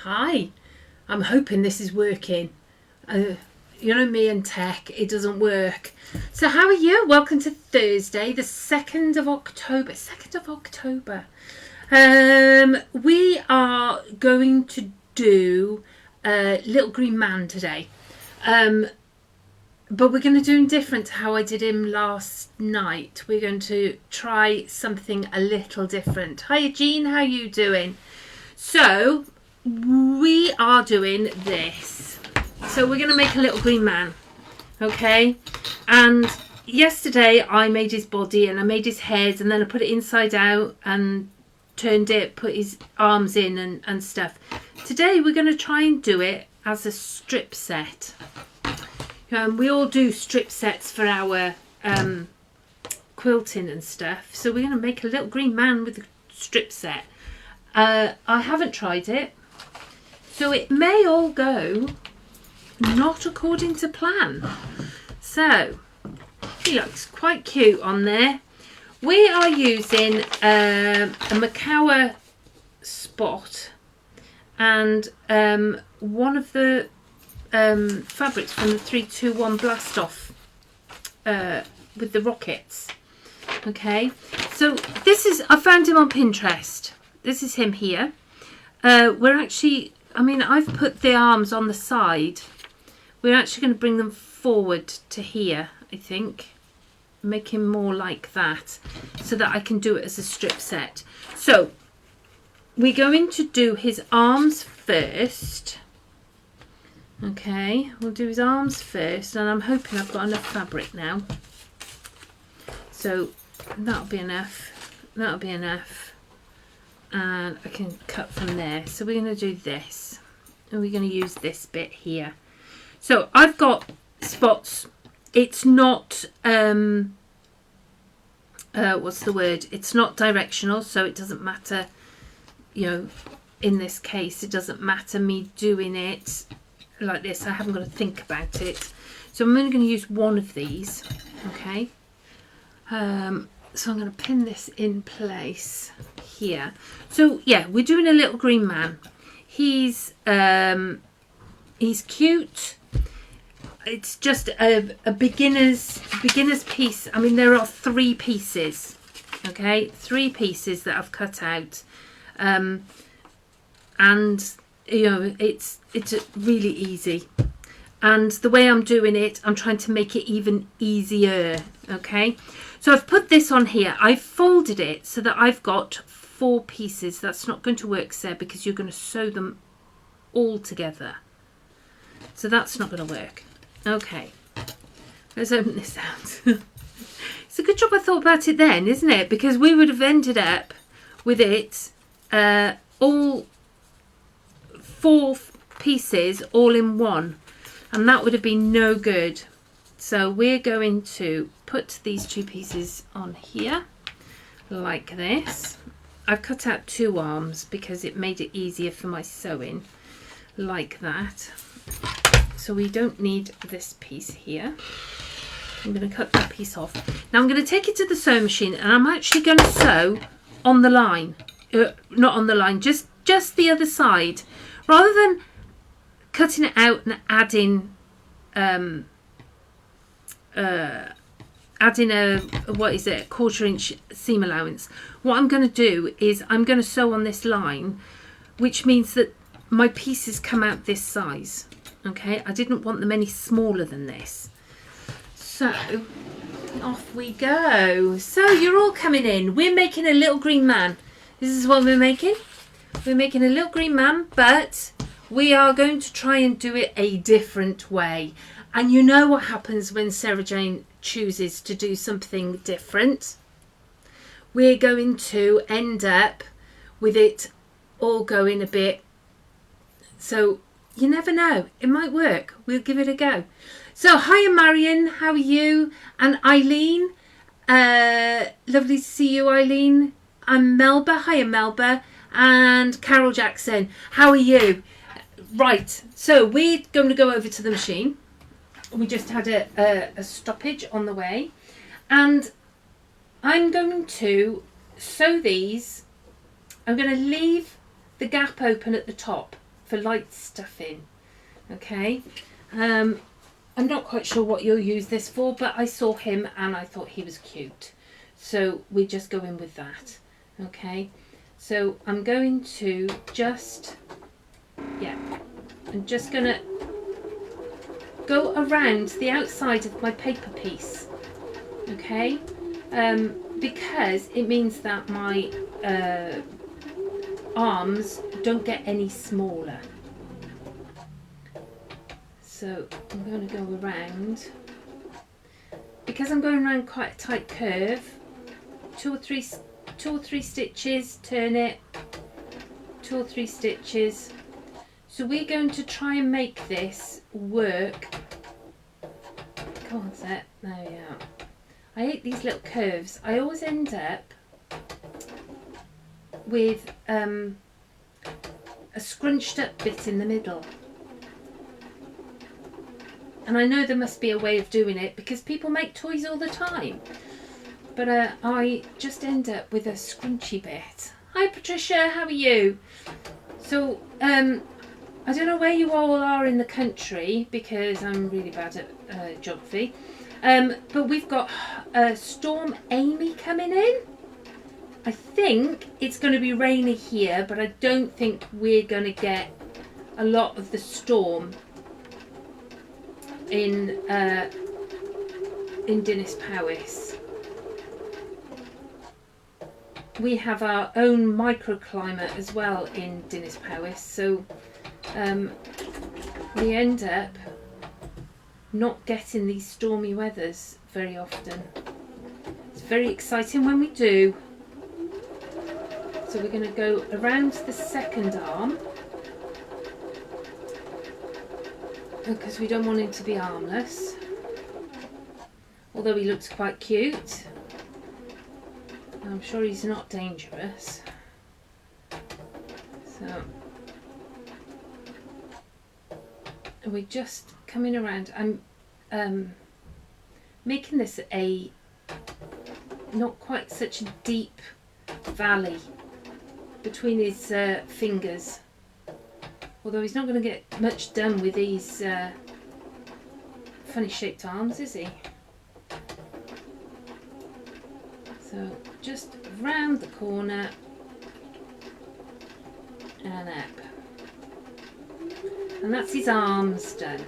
Hi, I'm hoping this is working. You know me and tech, it doesn't work. So how are you? Welcome to Thursday, the 2nd of October. 2nd of October. We are going to do Little Green Man today. But we're going to do him different to how I did him last night. We're going to try something a little different. Hiya Jean, how you doing? So we are doing this. So we're going to make a little green man. Okay? And yesterday I made his body and I made his head and then I put it inside out and turned it, put his arms in and stuff. Today we're going to try and do it as a strip set. We all do strip sets for our quilting and stuff. So we're going to make a little green man with a strip set. I haven't tried it. So it may all go not according to plan. So he looks quite cute on there. We are using a Macawa spot and one of the fabrics from the 321 blast off with the rockets. Okay, so this is, I found him on Pinterest. This is him here. We're actually, I mean, I've put the arms on the side. We're actually going to bring them forward to here, I think. Make him more like that so that I can do it as a strip set. So we're going to do his arms first. Okay, we'll do his arms first, and I'm hoping I've got enough fabric now. So that'll be enough. That'll be enough. And I can cut from there. So we're going to do this. And we're going to use this bit here. So I've got spots. It's not, what's the word? It's not directional, so it doesn't matter, you know, in this case, it doesn't matter me doing it like this. I haven't got to think about it. So I'm only going to use one of these. Okay. So I'm going to pin this in place here. So yeah, we're doing a little green man. He's cute. It's just a beginner's piece. I mean, there are 3 pieces. Okay, 3 pieces that I've cut out. And you know, it's really easy. And the way I'm doing it, I'm trying to make it even easier. Okay, so I've put this on here. I've folded it so that I've got 4 pieces. That's not going to work, Sarah, because you're going to sew them all together. So that's not going to work. Okay, let's open this out. It's a good job I thought about it then, isn't it? Because we would have ended up with it all 4 pieces all in one, and that would have been no good. So we're going to put these 2 pieces on here like this. I've cut out 2 arms because it made it easier for my sewing, like that. So we don't need this piece here. I'm going to cut that piece off. Now I'm going to take it to the sewing machine and I'm actually going to sew on the line. Not on the line, just the other side. Rather than cutting it out and adding a, what is it, a 1/4 inch seam allowance. What I'm going to do is I'm going to sew on this line, which means that my pieces come out this size. Okay, I didn't want them any smaller than this. So off we go. So you're all coming in. We're making a little green man. This is what we're making. We're making a little green man, but we are going to try and do it a different way. And you know what happens when Sarah Jane chooses to do something different. We're going to end up with it all going a bit. So you never know. It might work. We'll give it a go. So hiya Marion, how are you? And Eileen. Lovely to see you, Eileen. I'm Melba. Hiya Melba. And Carol Jackson. How are you? Right. So we're going to go over to the machine. We just had a stoppage on the way. And I'm going to sew these. I'm going to leave the gap open at the top. for light stuffing. Okay, I'm not quite sure what you'll use this for, but I saw him and I thought he was cute, so we just go in with that. Okay, so I'm going to just, yeah, I'm just gonna go around the outside of my paper piece. Okay, because it means that my arms don't get any smaller. So I'm going to go around, because I'm going around quite a tight curve, two or three stitches, turn it, 2 or 3 stitches. So we're going to try and make this work. Come on, set. There we are. I hate these little curves. I always end up with a scrunched up bit in the middle. And I know there must be a way of doing it, because people make toys all the time. But I just end up with a scrunchy bit. Hi Patricia, how are you? So I don't know where you all are in the country, because I'm really bad at geography. But we've got Storm Amy coming in. I think it's going to be rainy here, but I don't think we're going to get a lot of the storm in Dinas Powys. We have our own microclimate as well in Dinas Powys, so we end up not getting these stormy weathers very often. It's very exciting when we do. So we're going to go around the second arm, because we don't want him to be armless, although he looks quite cute. I'm sure he's not dangerous. So we're just coming around. I'm making this a not quite such a deep valley between his fingers, although he's not going to get much done with these funny shaped arms, is he? So just round the corner and up, and that's his arms done.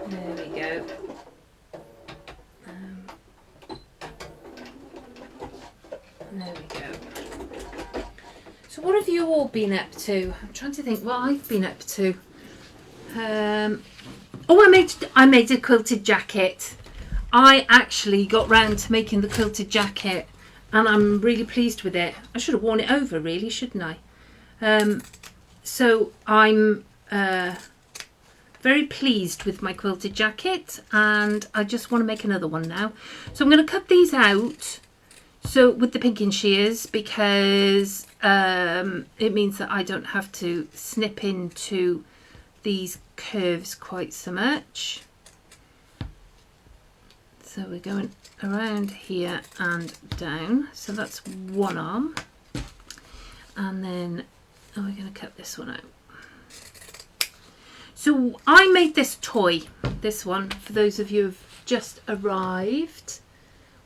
There we go. There we go. So what have you all been up to? I'm trying to think what I've been up to. Oh, I made a quilted jacket. I actually got round to making the quilted jacket, and I'm really pleased with it. I should have worn it over, really, shouldn't I? So I'm very pleased with my quilted jacket, and I just want to make another one now. So I'm going to cut these out, so with the pinking shears, because it means that I don't have to snip into these curves quite so much. So we're going around here and down. So that's one arm. And then we're going to cut this one out. So I made this toy, this one, for those of you who've just arrived.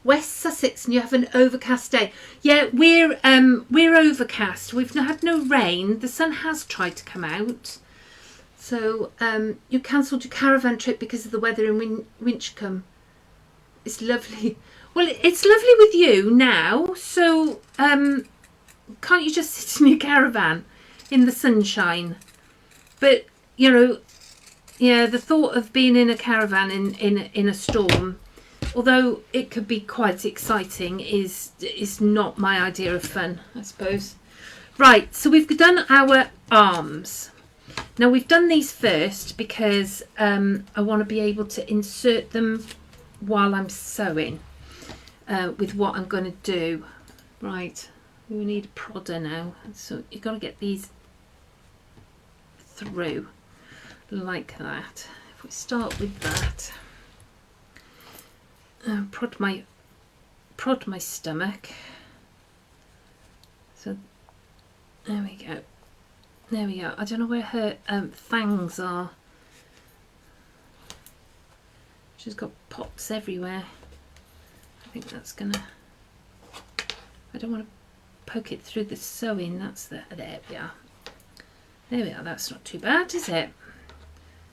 West Sussex, and you have an overcast day. Yeah, we're overcast. We've had no rain. The sun has tried to come out. So you cancelled your caravan trip because of the weather in Winchcombe. It's lovely. Well, it's lovely with you now. So can't you just sit in your caravan in the sunshine? But you know, yeah, the thought of being in a caravan in a storm, although it could be quite exciting, is not my idea of fun, I suppose. Right, so we've done our arms. Now we've done these first because I want to be able to insert them while I'm sewing with what I'm going to do. Right, we need a prodder now. So you've got to get these through like that. If we start with that. Prod my stomach. So There we go. There we go. I don't know where her fangs are. She's got pops everywhere. I think that's gonna... I don't want to poke it through the sewing. That's the... There we are. There we are. That's not too bad, is it?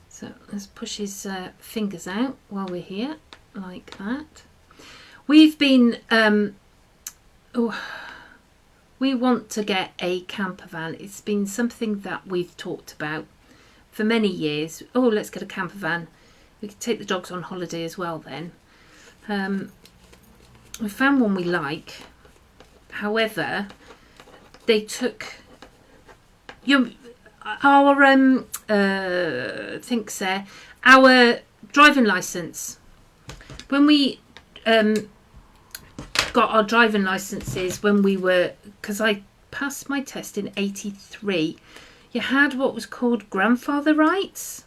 So let's push his fingers out while we're here, like that. We've been... we want to get a camper van. It's been something that we've talked about for many years. Oh, let's get a camper van. We could take the dogs on holiday as well then. We found one we like. However, they took our our driving license. When we got our driving licenses, when we were, because I passed my test in '83, you had what was called grandfather rights,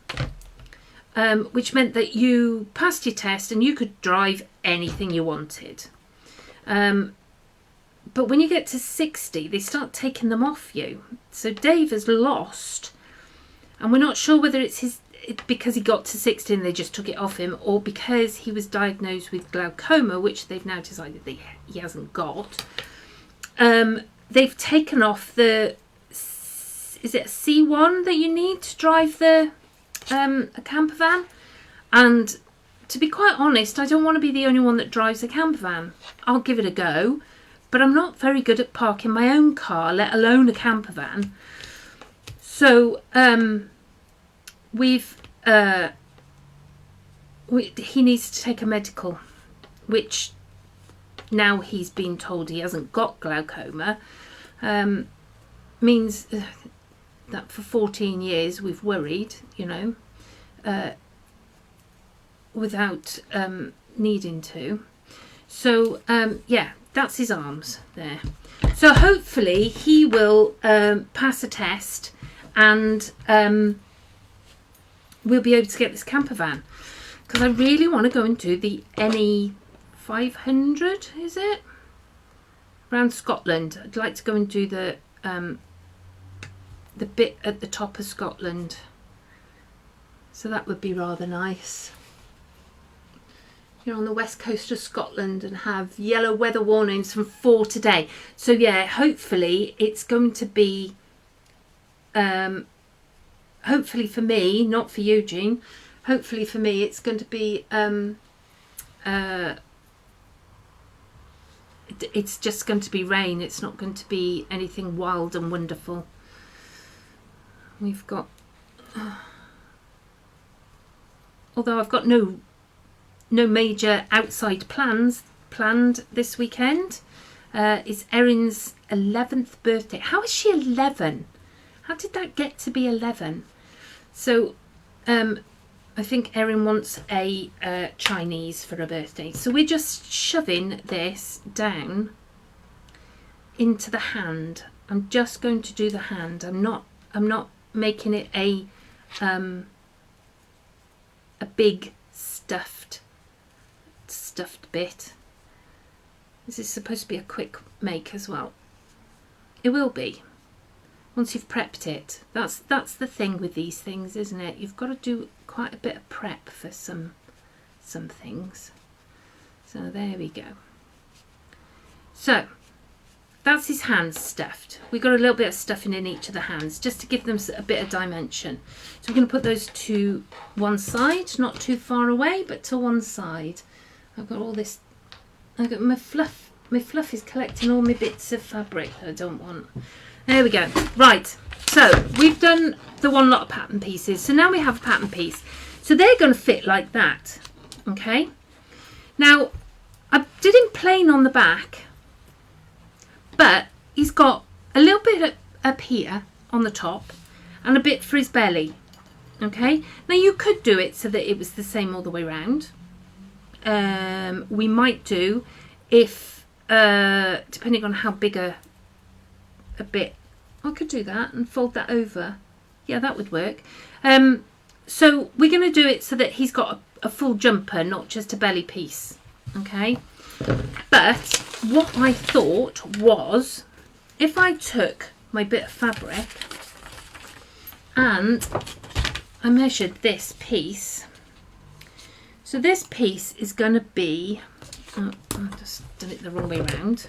which meant that you passed your test and you could drive anything you wanted. But when you get to 60, they start taking them off you. So Dave has lost, and we're not sure whether it's because he got to 60 and they just took it off him, or because he was diagnosed with glaucoma, which they've now decided that he hasn't got. They've taken off the, is it a C1 that you need to drive a camper van? And to be quite honest, I don't want to be the only one that drives a camper van. I'll give it a go, but I'm not very good at parking my own car, let alone a camper van. So he needs to take a medical, which now he's been told he hasn't got glaucoma, means that for 14 years we've worried, you know, without needing to. So yeah, that's his arms there. So hopefully he will pass a test, and we'll be able to get this camper van, because I really want to go and do the NE 500, is it? Around Scotland. I'd like to go and do the bit at the top of Scotland. So that would be rather nice. You're on the west coast of Scotland and have yellow weather warnings from 4 today. So yeah, hopefully it's going to be, hopefully for me, not for Eugene, hopefully for me it's going to be, it's just going to be rain. It's not going to be anything wild and wonderful. We've got, although I've got no major outside plans planned this weekend. It's Erin's 11th birthday. How is she 11? How did that get to be 11? So I think Erin wants a Chinese for her birthday. So we're just shoving this down into the hand. I'm just going to do the hand. I'm not making it a big stuffed bit. This is supposed to be a quick make as well. It will be, once you've prepped it. That's the thing with these things, isn't it? You've got to do quite a bit of prep for some things. So there we go. So that's his hands stuffed. We've got a little bit of stuffing in each of the hands just to give them a bit of dimension. So we're going to put those to one side, not too far away, but to one side. I've got all this, I've got my fluff is collecting all my bits of fabric that I don't want. There we go. Right, so we've done the one lot of pattern pieces. So now we have a pattern piece. So they're going to fit like that, okay? Now, I did him plain on the back, but he's got a little bit up here on the top and a bit for his belly, okay? Now, you could do it so that it was the same all the way around. We might do, if depending on how big a bit, I could do that and fold that over. Yeah, that would work. So we're going to do it so that he's got a full jumper, not just a belly piece, okay? But what I thought was, if I took my bit of fabric, and I measured this piece. So this piece is going to be, oh, I've just done it the wrong way around.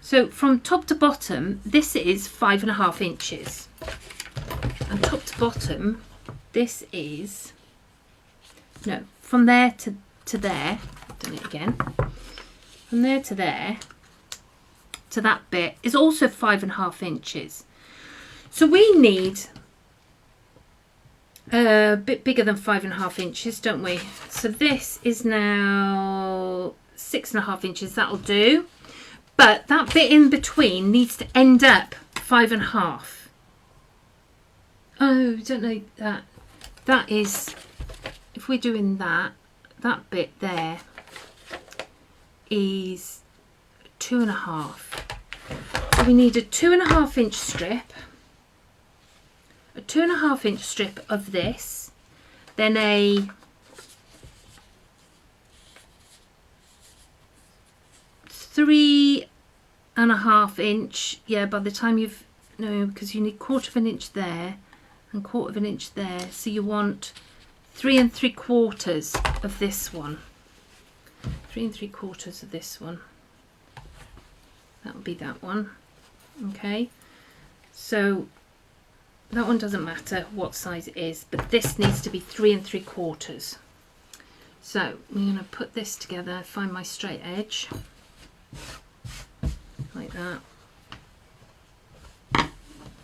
So from top to bottom, this is 5.5 inches. And top to bottom, this is, no, from there to there, I've done it again. From there to there, to that bit, is also 5.5 inches. So we need a bit bigger than 5.5 inches, don't we? So this is now 6.5 inches, that'll do. But that bit in between needs to end up 5.5. Oh, don't know that. That is, if we're doing that, that bit there is 2.5. So we need a 2.5 inch strip, a 2.5 inch strip of this, then a 3.5 inch, yeah, by the time you've, no, because you need 1/4 inch there and 1/4 inch there, so you want 3 3/4 of this one, 3 3/4 of this one. That will be that one. Okay, so that one doesn't matter what size it is, but this needs to be 3 3/4. So we're going to put this together, find my straight edge, like that,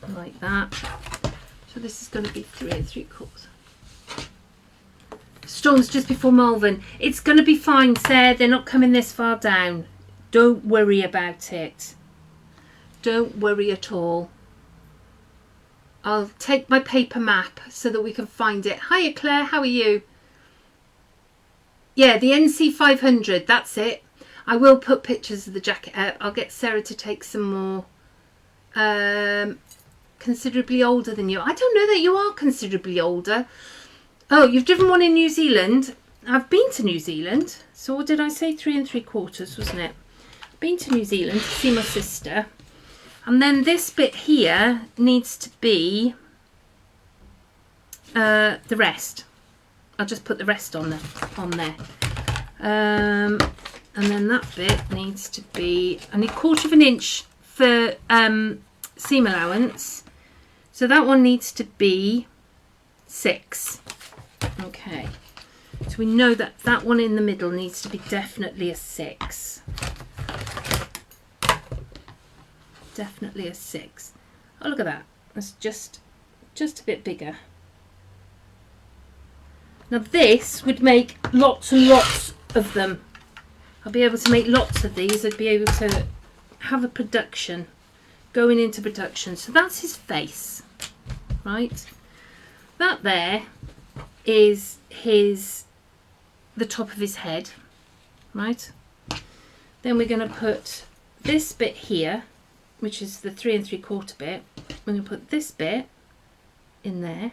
like that. So this is going to be 3 3/4. Storms just before Malvern. It's going to be fine, Sarah. They're not coming this far down. Don't worry about it. Don't worry at all. I'll take my paper map so that we can find it. Hiya, Claire. How are you? Yeah, the NC 500. That's it. I will put pictures of the jacket up. I'll get Sarah to take some more. Considerably older than you. I don't know that you are considerably older. Oh, you've driven one in New Zealand. I've been to New Zealand. So what did I say? 3 3/4, wasn't it? Been to New Zealand to see my sister. And then this bit here needs to be the rest. I'll just put the rest on there. And then that bit needs to be, I need 1/4 inch for seam allowance. So that one needs to be 6. Okay. So we know that that one in the middle needs to be definitely a 6. Definitely a 6. Oh, look at that. That's just a bit bigger. Now this would make lots and lots of them. I'll be able to make lots of these. I'd be able to have a production, going into production. So that's his face, right? That there is the top of his head, right? Then we're going to put this bit here, which is the 3 3/4 bit. We're going to put this bit in there,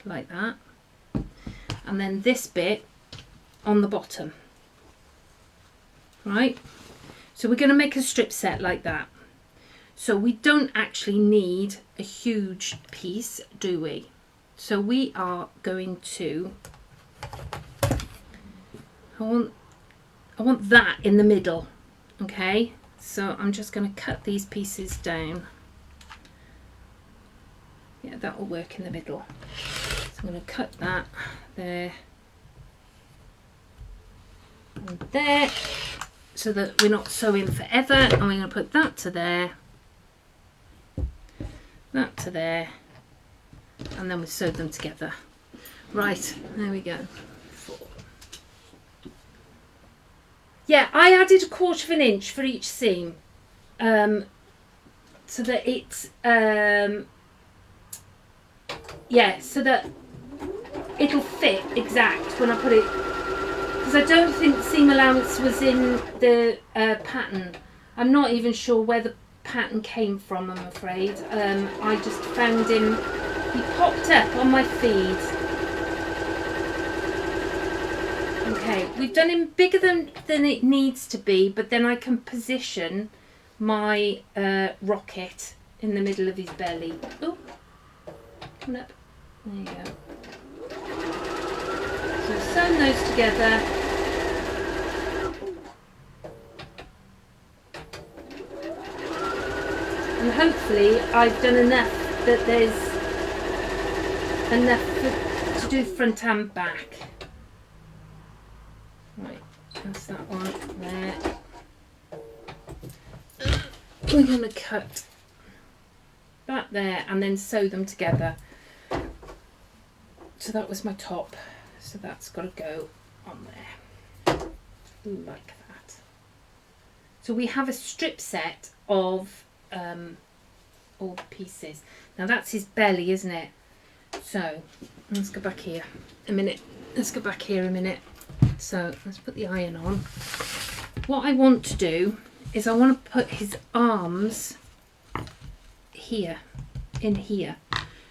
like that. And then this bit on the bottom, right? So we're going to make a strip set like that. So we don't actually need a huge piece, do we? So we are going to, I want that in the middle, okay? So I'm just going to cut these pieces down. Yeah, that will work in the middle. So I'm going to cut that there and there, so that we're not sewing forever. And we're going to put that to there, that to there, and then we sew them together. Right, there we go. 4. Yeah, I added 1/4 inch for each seam, so that it's yeah, so that it'll fit exact when I put it, because I don't think seam allowance was in the pattern. I'm not even sure where the pattern came from, I'm afraid. I just found him, he popped up on my feed. Okay, we've done him bigger than it needs to be, but then I can position my rocket in the middle of his belly. Oh, come up. There you go. So I've sewn those together. And hopefully I've done enough that there's enough to do front and back. Right, that's that one there. We're going to cut that there and then sew them together. So that was my top, so that's got to go on there like that. So we have a strip set of all the pieces. Now that's his belly, isn't it? So let's go back here a minute. So let's put the iron on. What I want to do is I want to put his arms here, in here.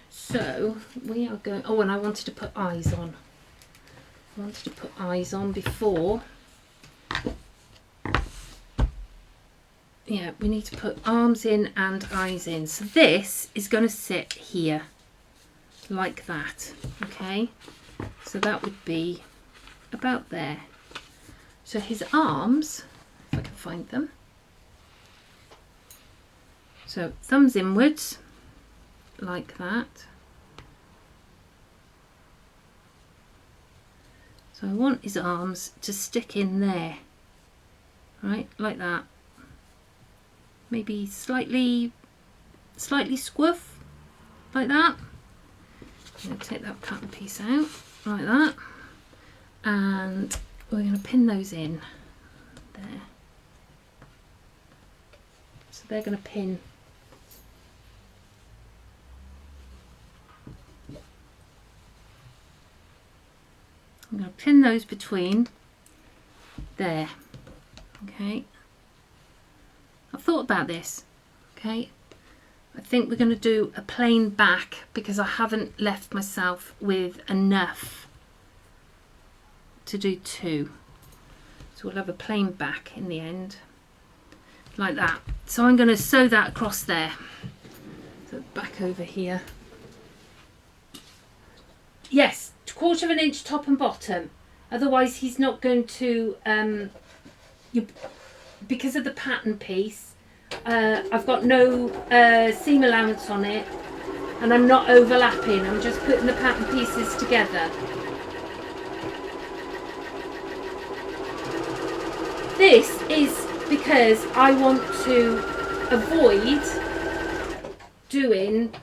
So we are going, oh, and I wanted to put eyes on. I wanted to put eyes on before. Yeah, we need to put arms in and eyes in. So this is going to sit here like that, okay? So that would be about there. So his arms, if I can find them. So thumbs inwards, like that. So I want his arms to stick in there, right, like that. Maybe slightly squiff, like that. I'm going to take that pattern piece out, like that. And we're going to pin those in there. So they're going to pin. I'm going to pin those between there. Okay. I've thought about this. Okay. I think we're going to do a plain back because I haven't left myself with enough to do two. So we'll have a plain back in the end, like that. So I'm going to sew that across there. So back over here. Yes, 1/4 inch top and bottom. Otherwise he's not going to, because of the pattern piece, I've got no seam allowance on it and I'm not overlapping. I'm just putting the pattern pieces together. This is because I want to avoid doing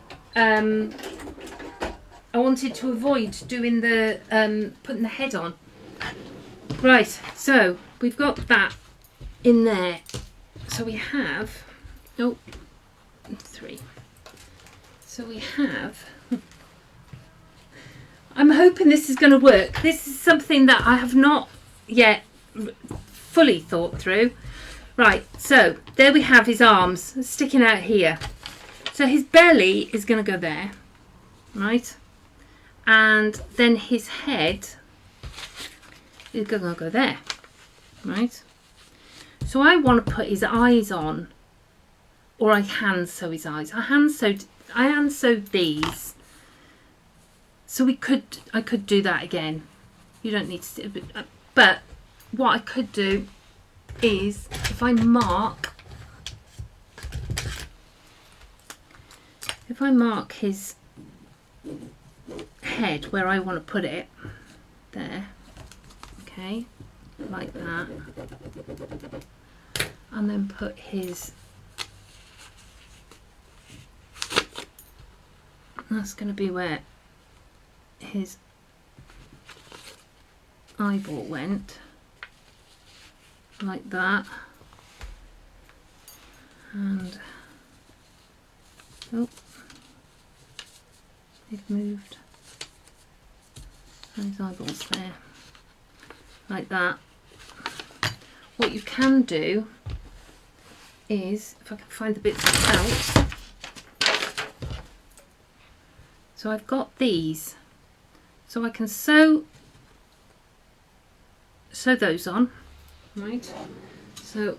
I wanted to avoid doing the putting the head on. Right, so we've got that in there. So we have, oh, 3. So we have, I'm hoping this is going to work. This is something that I have not yet fully thought through. Right, so there we have his arms sticking out here. So his belly is going to go there, right? And then his head is going to go there, right? So I want to put his eyes on, or I hand sew his eyes. I hand sewed these. So I could do that again. You don't need to, but what I could do is if I mark his head where I want to put it, there, okay, like that, and then put his, that's going to be where his eyeball went, like that, and oh, they've moved, and his eyeballs there, like that. What you can do is, if I can find the bits out, so I've got these, so I can sew those on, right? So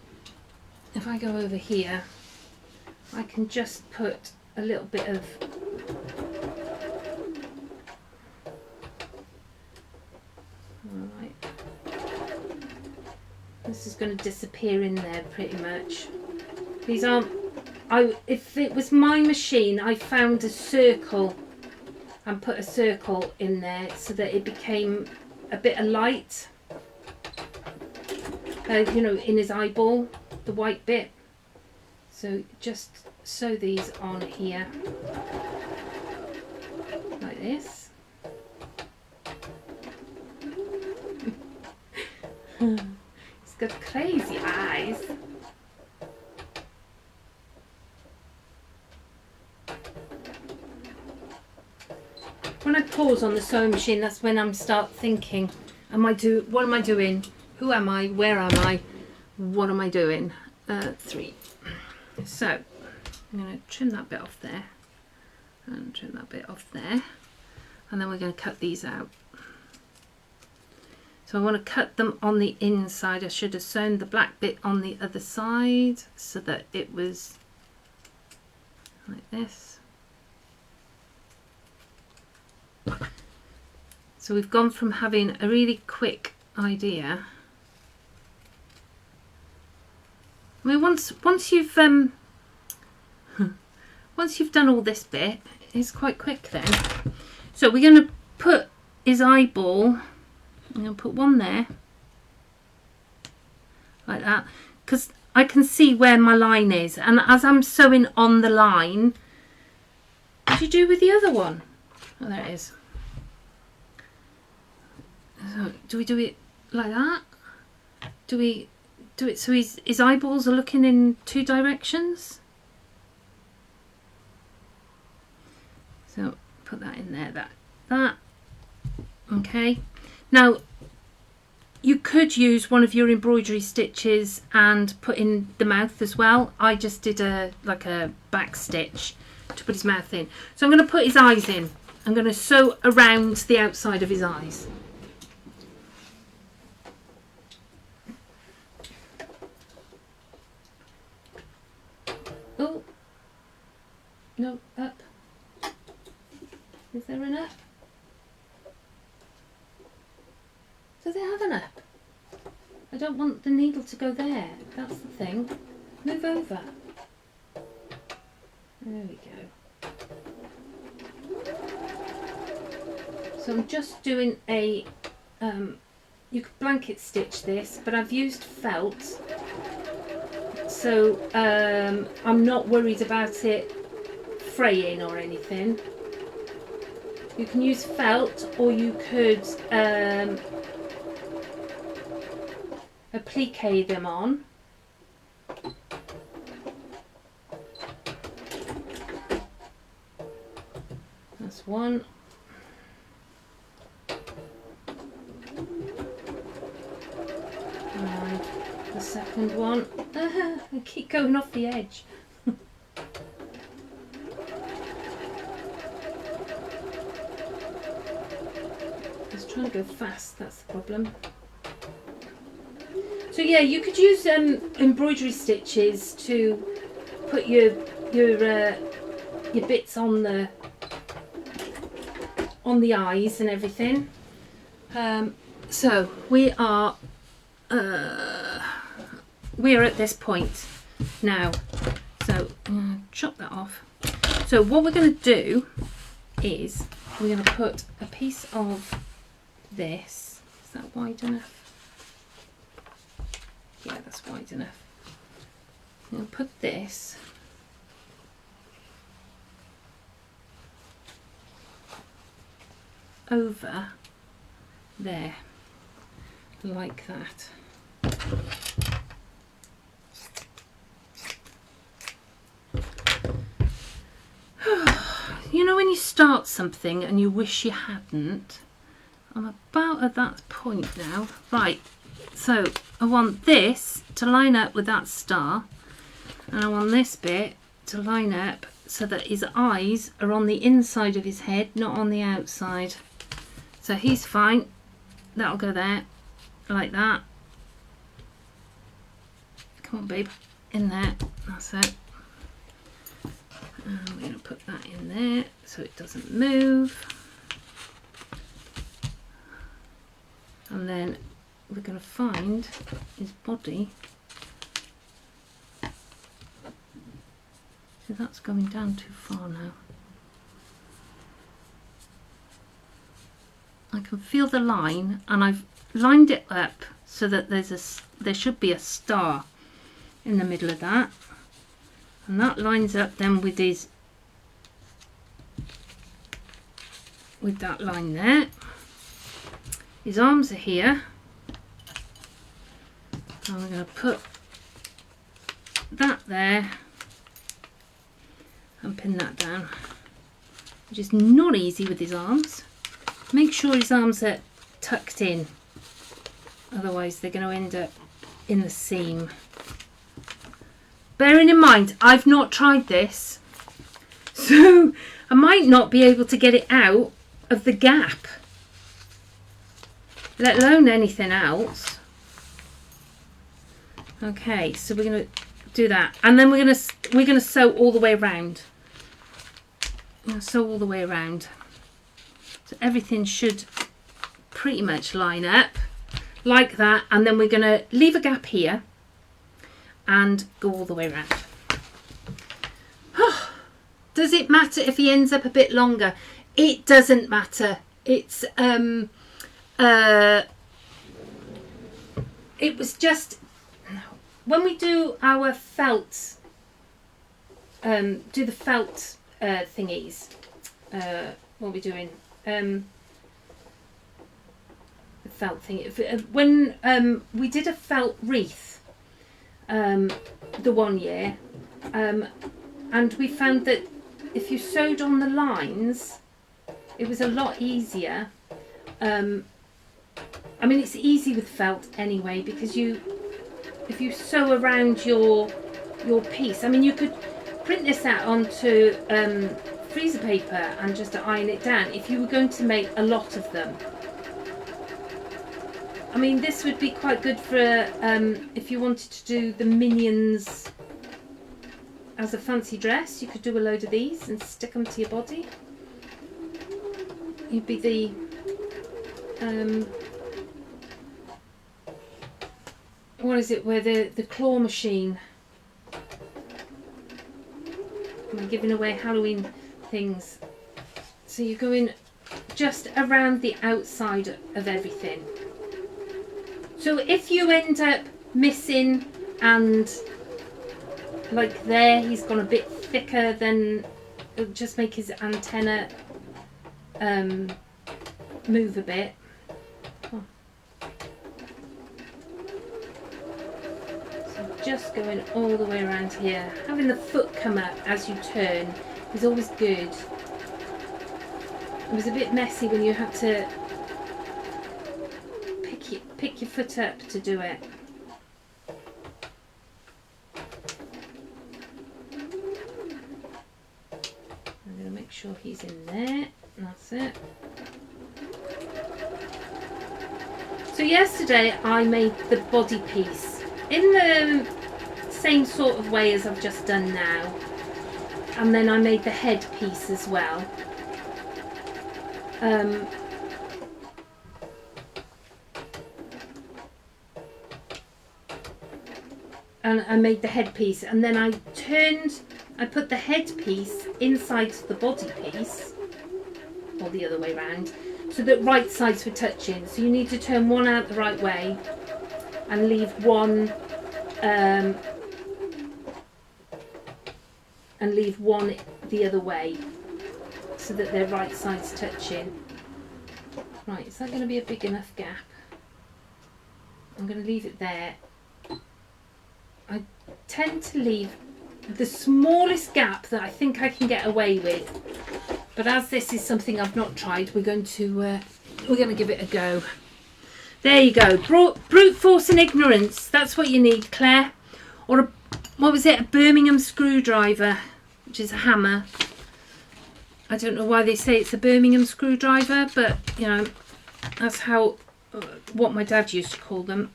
if I go over here I can just put a little bit of alright. This is going to disappear in there pretty much. These aren't, if it was my machine, I found a circle and put a circle in there so that it became a bit of light, you know, in his eyeball, the white bit. So just sew these on here like this. He's got crazy eyes. When I pause on the sewing machine, that's when I'm start thinking, what am I doing? Who am I? Where am I? What am I doing? 3. So I'm going to trim that bit off there and trim that bit off there, and then we're going to cut these out. So I want to cut them on the inside. I should have sewn the black bit on the other side so that it was like this. So we've gone from having a really quick idea. I mean, once you've once you've done all this bit, it's quite quick then. So we're going to put his eyeball. I'm going to put one there, like that, because I can see where my line is. And as I'm sewing on the line, what do you do with the other one? Oh, there it is. So do we do it like that? Do we do it so his eyeballs are looking in 2 directions? So put that in there, that. Okay. Now, you could use one of your embroidery stitches and put in the mouth as well. I just did like a back stitch to put his mouth in. So I'm going to put his eyes in. I'm going to sew around the outside of his eyes. Oh, no, up. Is there an up? Do they have an up? I don't want the needle to go there. That's the thing. Move over. There we go. So I'm just doing a, you could blanket stitch this, but I've used felt. So I'm not worried about it fraying or anything. You can use felt, or you could applique them on. That's one. And the second one. I keep going off the edge. Just trying to go fast, that's the problem. So yeah, you could use embroidery stitches to put your bits on the eyes and everything. So we are at this point now. So I'm going to chop that off. So what we're going to do is we're going to put a piece of this. Is that wide enough? Yeah, that's wide enough. I'm going to put this over there, like that. You know when you start something and you wish you hadn't? I'm about at that point now. Right, so I want this to line up with that star, and I want this bit to line up so that his eyes are on the inside of his head, not on the outside. So he's fine. That'll go there, like that. Come on, babe. In there. That's it. so it doesn't move. And then we're going to find his body. So that's going down too far now. I can feel the line, and I've lined it up so that there should be a star in the middle of that, and that lines up then with that line there. His arms are here, and we're going to put that there and pin that down, which is not easy with his arms. Make sure his arms are tucked in, otherwise they're going to end up in the seam. Bearing in mind, I've not tried this, so I might not be able to get it out of the gap, let alone anything else. Okay, so we're going to do that, and then we're going to sew all the way around. Sew all the way around. So everything should pretty much line up like that, and then we're going to leave a gap here and go all the way around. Does it matter if he ends up a bit longer? It doesn't matter. It's it was just when we do our felt do the felt thingies, what are we doing? The felt thing. When we did a felt wreath the one year, and we found that if you sewed on the lines, it was a lot easier. I mean, it's easy with felt anyway, because if you sew around your piece, I mean, you could print this out onto freezer paper and just iron it down if you were going to make a lot of them. I mean, this would be quite good for if you wanted to do the Minions as a fancy dress. You could do a load of these and stick them to your body. You'd be the what is it, where the claw machine. I'm giving away Halloween things. So you're going just around the outside of everything. So if you end up missing, and like there he's gone a bit thicker, then it'll just make his antenna move a bit. Oh. So just going all the way around here. Having the foot come up as you turn is always good. It was a bit messy when you had to pick your foot up to do it. I'm going to make sure he's in there. That's it. So yesterday I made the body piece in the same sort of way as I've just done now, and then I made the head piece as well. And I made the head piece, and then I put the head piece inside the body piece, or the other way around, so that right sides were touching. So you need to turn one out the right way and leave one the other way, so that they're right sides touching. Right, is that going to be a big enough gap? I'm going to leave it there. I tend to leave the smallest gap that I think I can get away with, but as this is something I've not tried, we're going to give it a go. There you go. Brute force and ignorance. That's what you need, Claire. Or what was it? A Birmingham screwdriver, which is a hammer. I don't know why they say it's a Birmingham screwdriver, but you know, that's what my dad used to call them.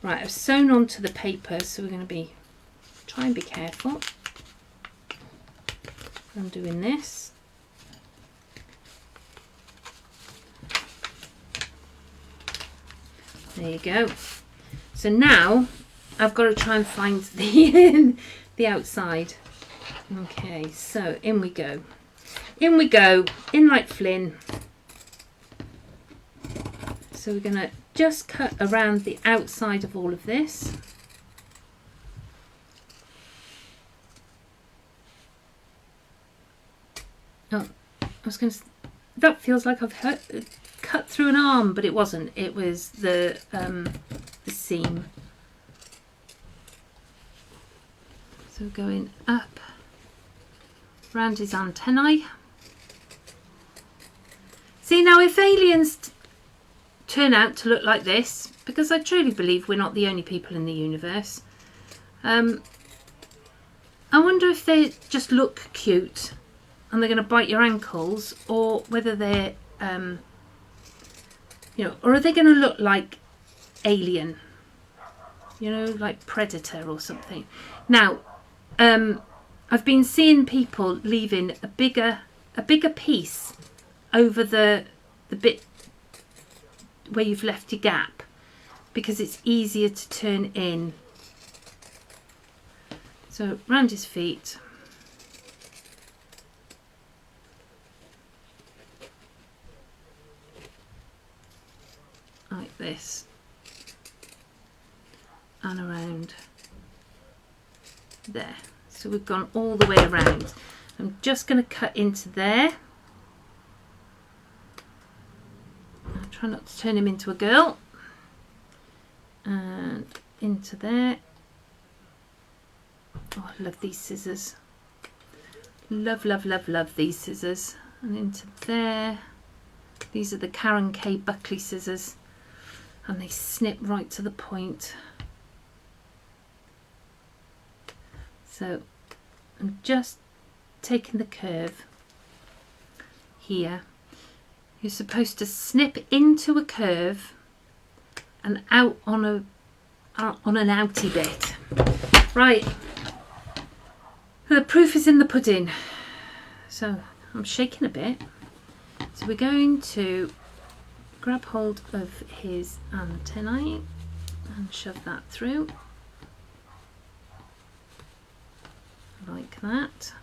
Right, I've sewn onto the paper, so we're going to try and be careful. I'm doing this. There you go. So now I've got to try and find the outside. Okay, so in we go. In we go, in like Flynn. So we're going to just cut around the outside of all of this. Oh, I was going to... That feels like I've cut through an arm, but it wasn't. It was the seam. So going up round his antennae. See, now if aliens turn out to look like this, because I truly believe we're not the only people in the universe, I wonder if they just look cute and they're going to bite your ankles, or whether they're, you know, or are they going to look like Alien, you know, like Predator or something. Now, I've been seeing people leaving a bigger piece over the bit where you've left your gap, because it's easier to turn in. So round his feet. Like this. And around there. So we've gone all the way around. I'm just going to cut into there. I'll try not to turn him into a girl. And into there. Oh, I love these scissors. Love, love, love, love these scissors. And into there. These are the Karen K. Buckley scissors. And they snip right to the point. So I'm just taking the curve here. You're supposed to snip into a curve and out on an outy bit. Right, the proof is in the pudding. So I'm shaking a bit. So we're going to grab hold of his antennae and shove that through. Like that,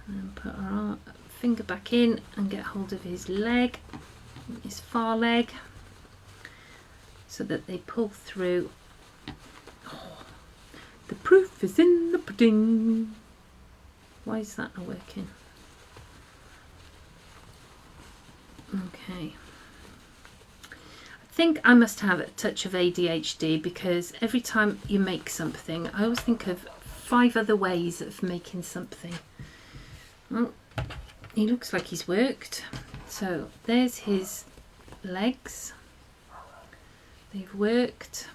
and then put our finger back in and get hold of his leg, his far leg, so that they pull through. Oh, the proof is in the pudding. Why is that not working? Okay. I think I must have a touch of ADHD, because every time you make something, I always think of 5 other ways of making something. Well, he looks like he's worked. So there's his legs. They've worked.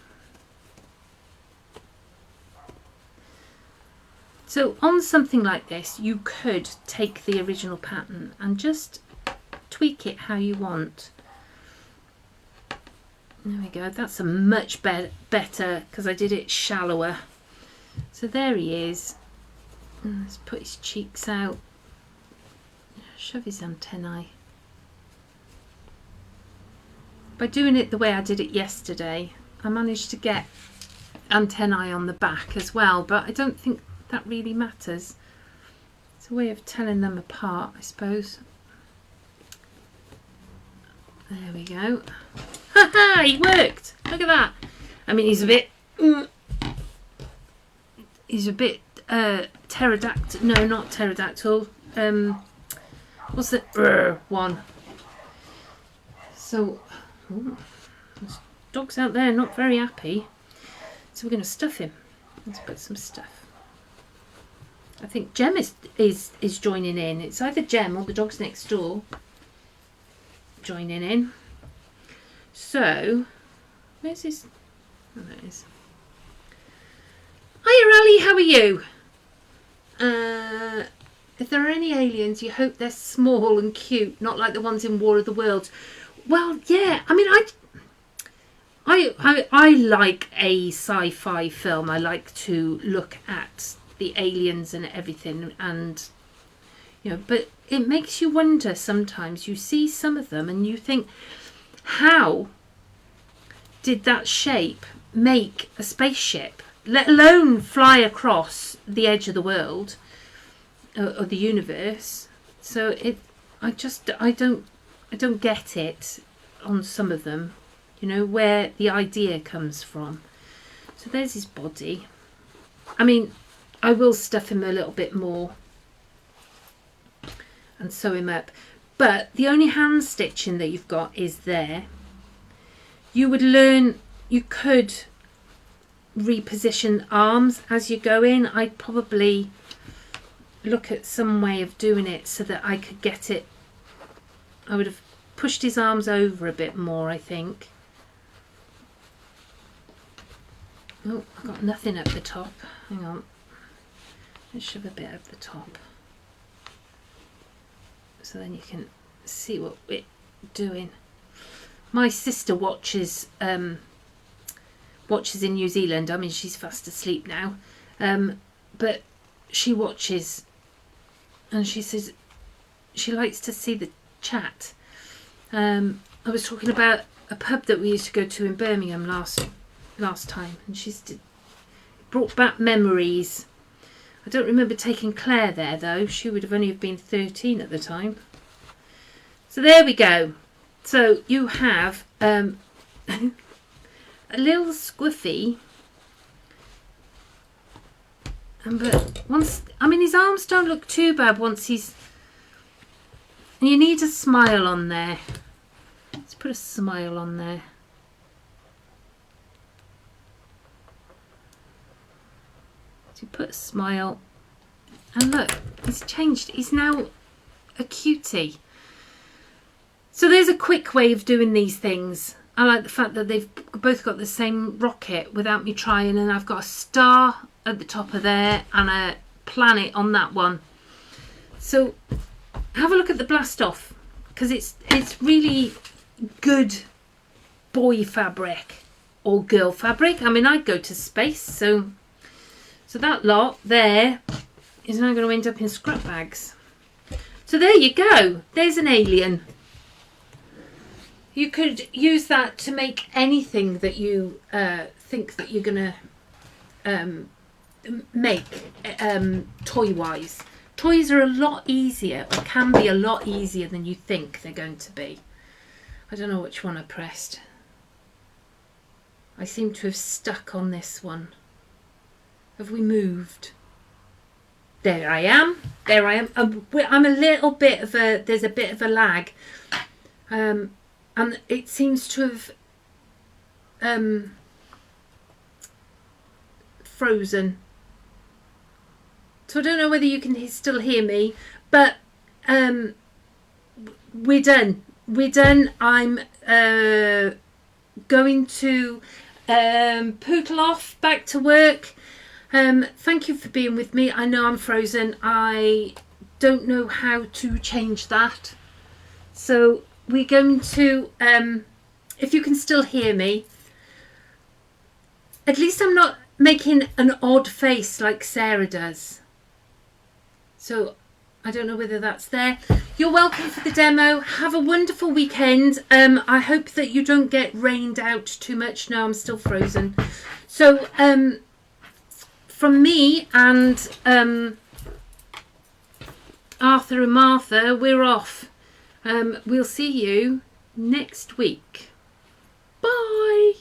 So on something like this, you could take the original pattern and just tweak it how you want. There we go. That's a much better, because I did it shallower. So there he is. Let's put his cheeks out. Shove his antennae. By doing it the way I did it yesterday, I managed to get antennae on the back as well, but I don't think that really matters. It's a way of telling them apart, I suppose. There we go. Ha ha! He worked! Look at that! I mean, he's a bit... He's a bit pterodactyl. No, not pterodactyl. What's the one? So, there's dogs out there not very happy. So we're going to stuff him. Let's put some stuff. I think Jem is joining in. It's either Jem or the dogs next door joining in. So, where's his? Oh, there it is. Hiya, Ali, how are you? If there are any aliens, you hope they're small and cute, not like the ones in War of the Worlds. Well, yeah, I mean, I like a sci-fi film. I like to look at the aliens and everything, and you know, but it makes you wonder sometimes. You see some of them and you think, how did that shape make a spaceship, let alone fly across the edge of the world or the universe? So I don't get it on some of them, you know, where the idea comes from. So there's his body. I mean, I will stuff him a little bit more and sew him up, but the only hand stitching that you've got is there. You could reposition arms as you go in. I'd probably look at some way of doing it so that I could get it. I would have pushed his arms over a bit more, I think. Oh, I've got nothing up the top. Hang on. Let's shove a bit up the top, so then you can see what we're doing. My sister watches in New Zealand. I mean, she's fast asleep now, but she watches, and she says she likes to see the chat. I was talking about a pub that we used to go to in Birmingham last time, and she's brought back memories. I don't remember taking Claire there though. She would have only been 13 at the time. So there we go. So you have a little squiffy, but once, I mean, his arms don't look too bad once he's. You need a smile on there. Let's put a smile on there. So you put a smile, and look, he's changed. He's now a cutie. So there's a quick way of doing these things. I like the fact that they've both got the same rocket without me trying, and I've got a star at the top of there and a planet on that one. So have a look at the blast off, because it's really good boy fabric or girl fabric. I mean, I'd go to space, so that lot there is now going to end up in scrap bags. So there you go. There's an alien. You could use that to make anything that you think that you're going to make toy-wise. Toys are a lot easier, or can be a lot easier than you think they're going to be. I don't know which one I pressed. I seem to have stuck on this one. Have we moved? There I am. There I am. I'm a little bit of a, there's a bit of a lag. And it seems to have frozen. So I don't know whether you can still hear me, but we're done. We're done. I'm going to pootle off back to work. Thank you for being with me. I know I'm frozen. I don't know how to change that. So we're going to, if you can still hear me, at least I'm not making an odd face like Sarah does. So I don't know whether that's there. You're welcome for the demo. Have a wonderful weekend. I hope that you don't get rained out too much. No, I'm still frozen. So from me and Arthur and Martha, we're off. We'll see you next week. Bye.